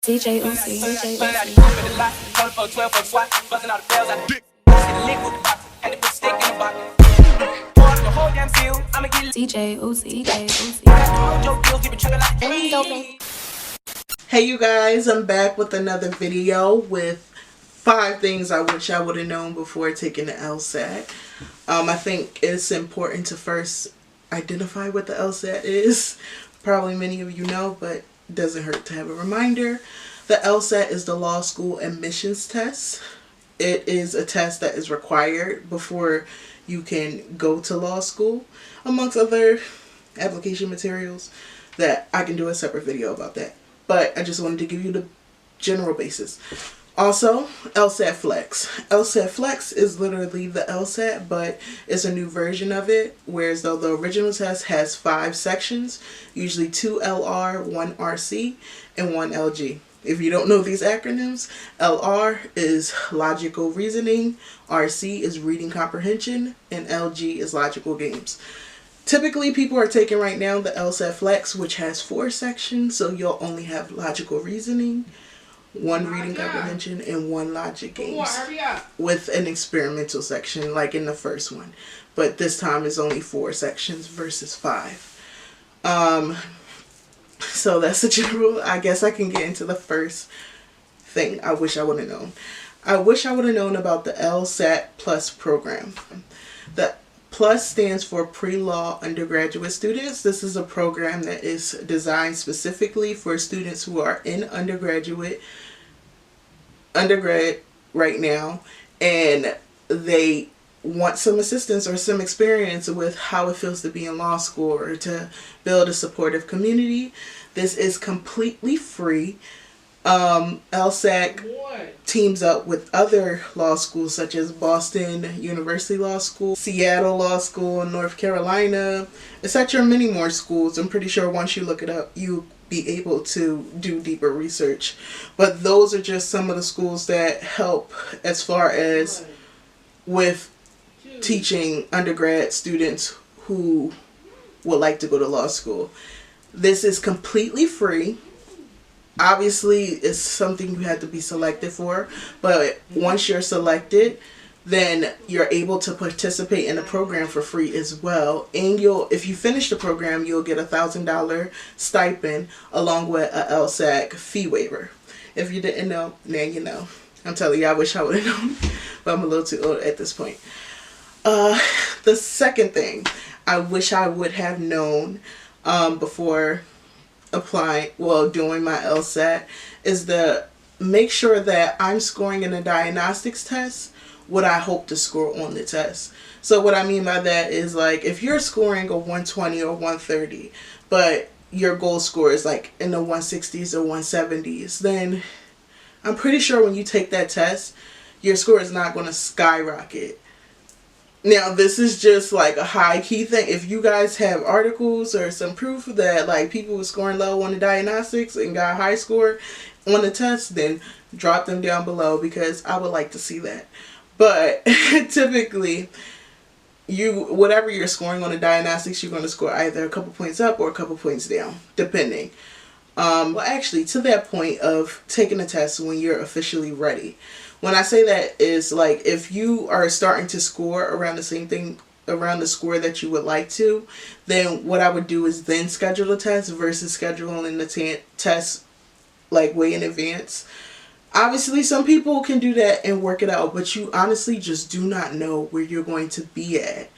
DJ Uzi, DJ Uzi. DJ Uzi, DJ Uzi. Hey you guys, I'm back with another video with 5 things I wish I would have known before taking the LSAT. I think it's important to first identify what the LSAT is. Probably many of you know, but it doesn't hurt to have a reminder. The LSAT is the law school admissions test. It is a test that is required before you can go to law school, amongst other application materials that I can do a separate video about that. But I just wanted to give you the general basis. Also, LSAT Flex. LSAT Flex is literally the LSAT, but it's a new version of it, whereas though the original test has 5 sections, usually 2 LR, 1 RC, and 1 LG. If you don't know these acronyms, LR is logical reasoning, RC is reading comprehension, and LG is logical games. Typically, people are taking right now the LSAT Flex, which has 4 sections, so you'll only have logical reasoning, 1 reading comprehension, and 1 logic games, with an experimental section like in the first one. But this time it's only 4 sections versus 5. So that's the general. I guess I can get into the first thing I wish I would have known. I wish I would have known about the LSAT Plus program. The Plus stands for Pre-Law Undergraduate Students. This is a program that is designed specifically for students who are in undergrad right now, and they want some assistance or some experience with how it feels to be in law school or to build a supportive community. This is completely free. LSAC teams up with other law schools such as Boston University Law School, Seattle Law School, North Carolina, etc. Many more schools. I'm pretty sure once you look it up, you'll be able to do deeper research. But those are just some of the schools that help as far as with teaching undergrad students who would like to go to law school. This is completely free. Obviously, it's something you have to be selected for, but once you're selected, then you're able to participate in the program for free as well. And if you finish the program, you'll get a $1,000 stipend along with a LSAC fee waiver. If you didn't know, now you know. I'm telling you, I wish I would have known, but I'm a little too old at this point. The second thing I wish I would have known before doing my LSAT is to make sure that I'm scoring in a diagnostics test what I hope to score on the test. So what I mean by that is, like, if you're scoring a 120 or 130, but your goal score is like in the 160s or 170s, then I'm pretty sure when you take that test, your score is not going to skyrocket. Now, this is just like a high key thing. If you guys have articles or some proof that like people were scoring low on the diagnostics and got a high score on the test, then drop them down below because I would like to see that. But typically, whatever you're scoring on the diagnostics, you're going to score either a couple points up or a couple points down, depending. Well, actually, to that point of taking a test when you're officially ready. When I say that is like if you are starting to score around the same thing, around the score that you would like to, then what I would do is then schedule a test versus scheduling the test like way in advance. Obviously, some people can do that and work it out, but you honestly just do not know where you're going to be at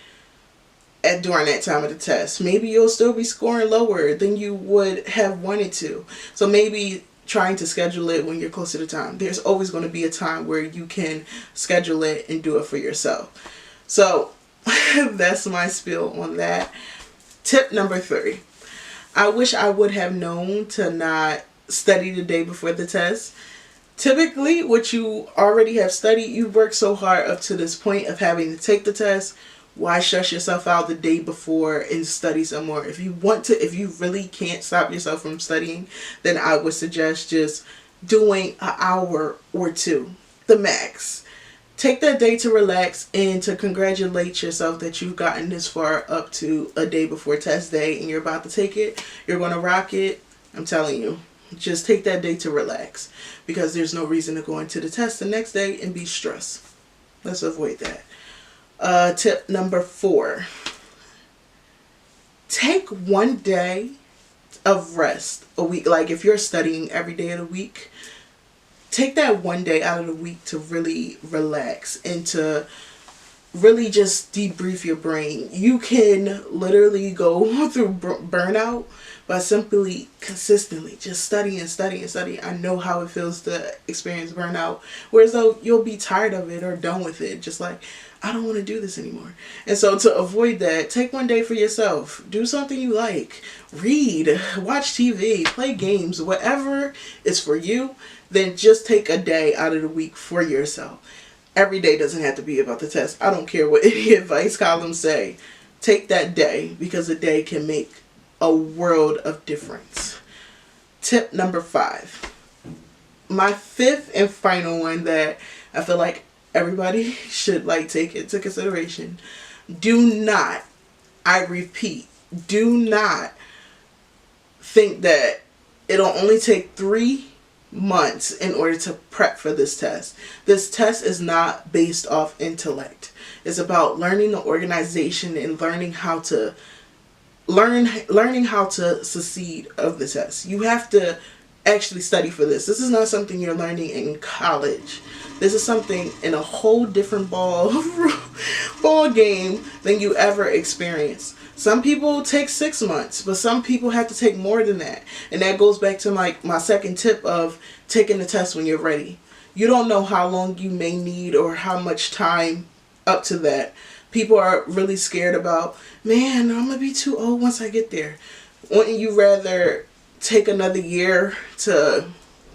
during that time of the test. Maybe you'll still be scoring lower than you would have wanted to. So maybe trying to schedule it when you're close to the time. There's always going to be a time where you can schedule it and do it for yourself. So that's my spiel on that. Tip number 3. I wish I would have known to not study the day before the test. Typically, what you already have studied, you've worked so hard up to this point of having to take the test. Why stress yourself out the day before and study some more? If you really can't stop yourself from studying, then I would suggest just doing an hour or 2, the max. Take that day to relax and to congratulate yourself that you've gotten this far up to a day before test day and you're about to take it. You're going to rock it. I'm telling you, Just take that day to relax, because there's no reason to go into the test the next day and be stressed. Let's avoid that. Tip number 4. Take one day of rest a week. Like if you're studying every day of the week, take that one day out of the week to really relax and to really just debrief your brain. You can literally go through burnout by simply consistently just studying. I know how it feels to experience burnout, whereas though you'll be tired of it or done with it, just like, I don't want to do this anymore. And so to avoid that, take one day for yourself. Do something you like. Read, watch TV, play games, whatever is for you. Then just take a day out of the week for yourself. Every day doesn't have to be about the test. I don't care what any advice columns say. Take that day, because a day can make a world of difference. Tip number 5. My 5th and final one that I feel like everybody should take into consideration. Do not, I repeat, do not think that it'll only take 3 months in order to prep for this test. This test is not based off intellect. It's about learning the organization and learning how to succeed of the test. You have to actually study for this. This is not something you're learning in college. This is something in a whole different ball game than you ever experienced. Some people take 6 months, but some people have to take more than that. And that goes back to my second tip of taking the test when you're ready. You don't know how long you may need or how much time up to that. People are really scared about, man, I'm going to be too old once I get there. Wouldn't you rather take another year to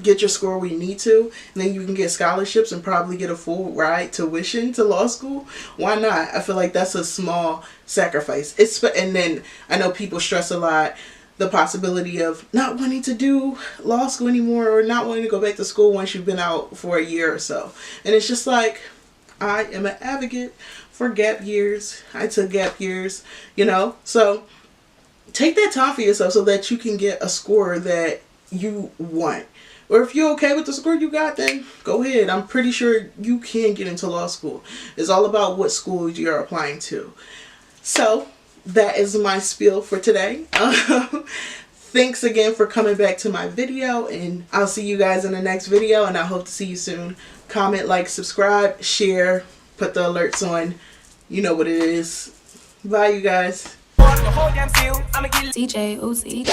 get your score where you need to, and then you can get scholarships and probably get a full ride tuition to law school? Why not? I feel like that's a small sacrifice. And then I know people stress a lot the possibility of not wanting to do law school anymore or not wanting to go back to school once you've been out for a year or so. And it's just like, I am an advocate for gap years. I took gap years, so take that time for yourself so that you can get a score that you want. Or if you're okay with the score you got, then go ahead. I'm pretty sure you can get into law school. It's all about what school you're applying to. So that is my spiel for today. Thanks again for coming back to my video, and I'll see you guys in the next video, and I hope to see you soon. Comment, like, subscribe, share, put the alerts on. You know what it is. Bye, you guys. DJ Uzi.